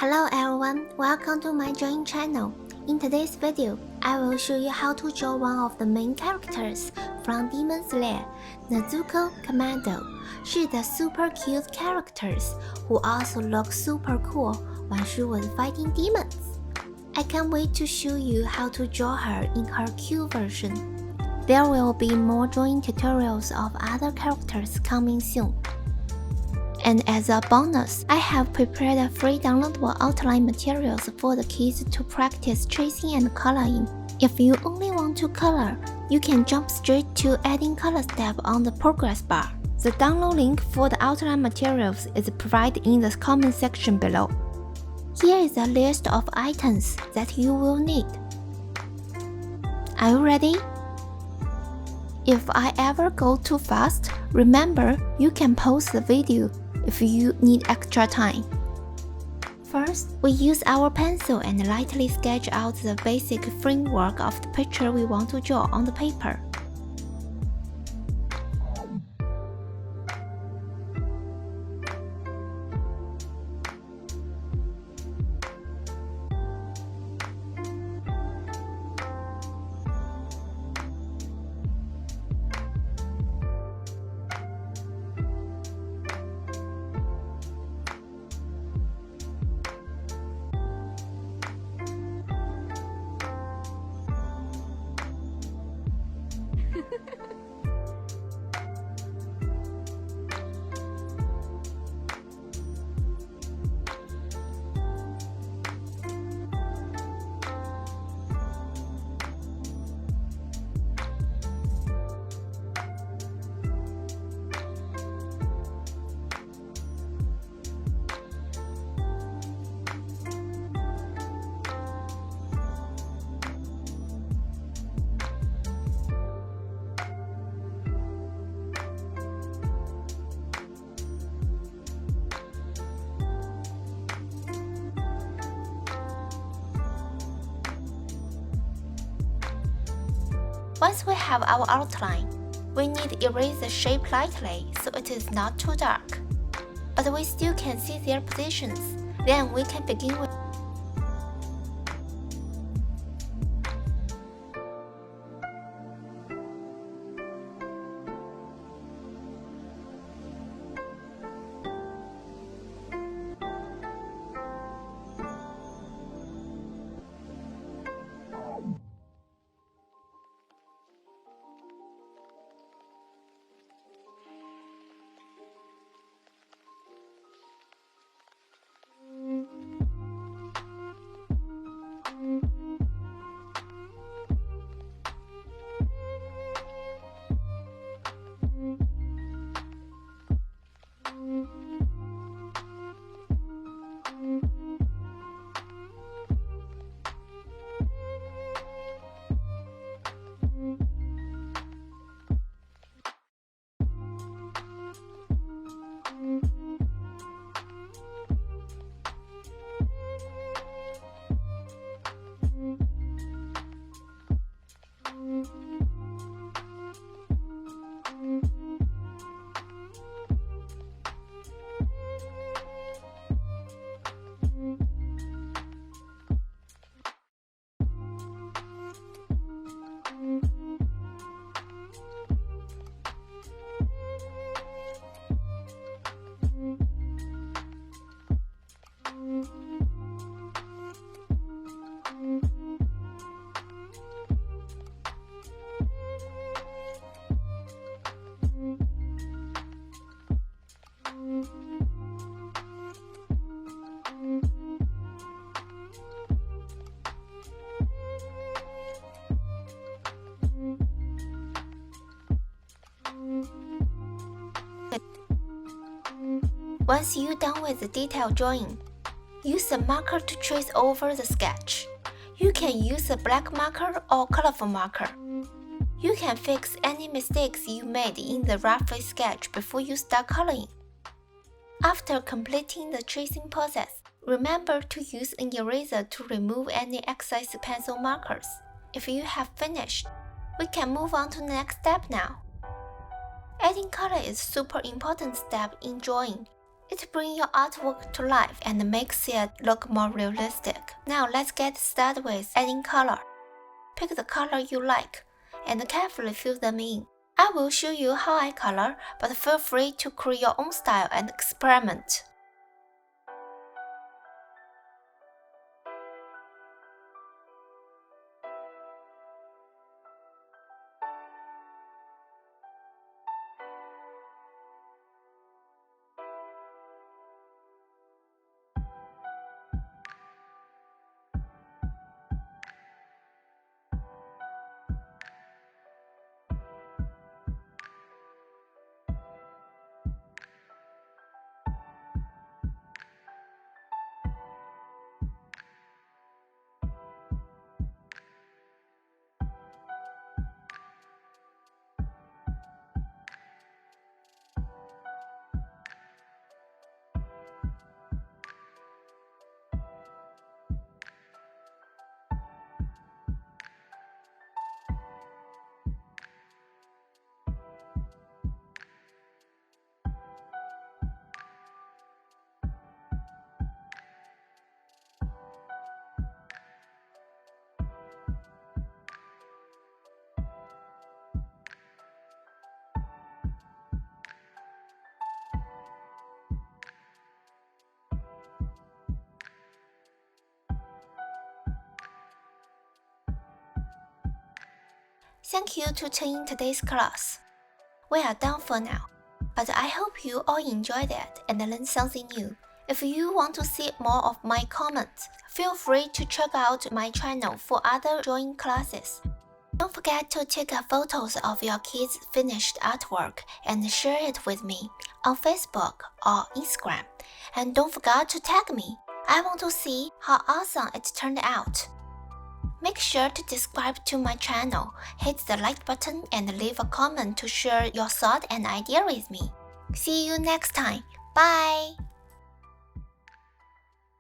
Hello everyone, welcome to my drawing channel. In today's video, I will show you how to draw one of the main characters from Demon Slayer, Nezuko Kamado. She is a super cute character who also looks super cool when she was fighting demons. I can't wait to show you how to draw her in her cute version. There will be more drawing tutorials of other characters coming soon. And as a bonus, I have prepared a free downloadable outline materials for the kids to practice tracing and coloring. If you only want to color, you can jump straight to adding color step on the progress bar. The download link for the outline materials is provided in the comment section below. Here is a list of items that you will need. Are you ready? If I ever go too fast, remember you can pause the video if you need extra time. First, we use our pencil and lightly sketch out the basic framework of the picture we want to draw on the paper. Once we have our outline, we need to erase the shape lightly so it is not too dark. But we still can see their positions. Then we can begin with Once you're done with the detailed drawing, use a marker to trace over the sketch. You can use a black marker or colorful marker. You can fix any mistakes you made in the rough sketch before you start coloring. After completing the tracing process, remember to use an eraser to remove any excess pencil markers. If you have finished, we can move on to the next step now. Adding color is a super important step in drawing. It brings your artwork to life and makes it look more realistic. Now let's get started with adding color. Pick the color you like and carefully fill them in. I will show you how I color, but feel free to create your own style and experiment. Thank you to tuning in today's class. We are done for now, but I hope you all enjoyed it and learned something new. If you want to see more of my comments, feel free to check out my channel for other drawing classes. Don't forget to take photos of your kids' finished artwork and share it with me on Facebook or Instagram. And don't forget to tag me. I want to see how awesome it turned out. Make sure to subscribe to my channel, hit the like button and leave a comment to share your thought and idea with me. See you next time. Bye!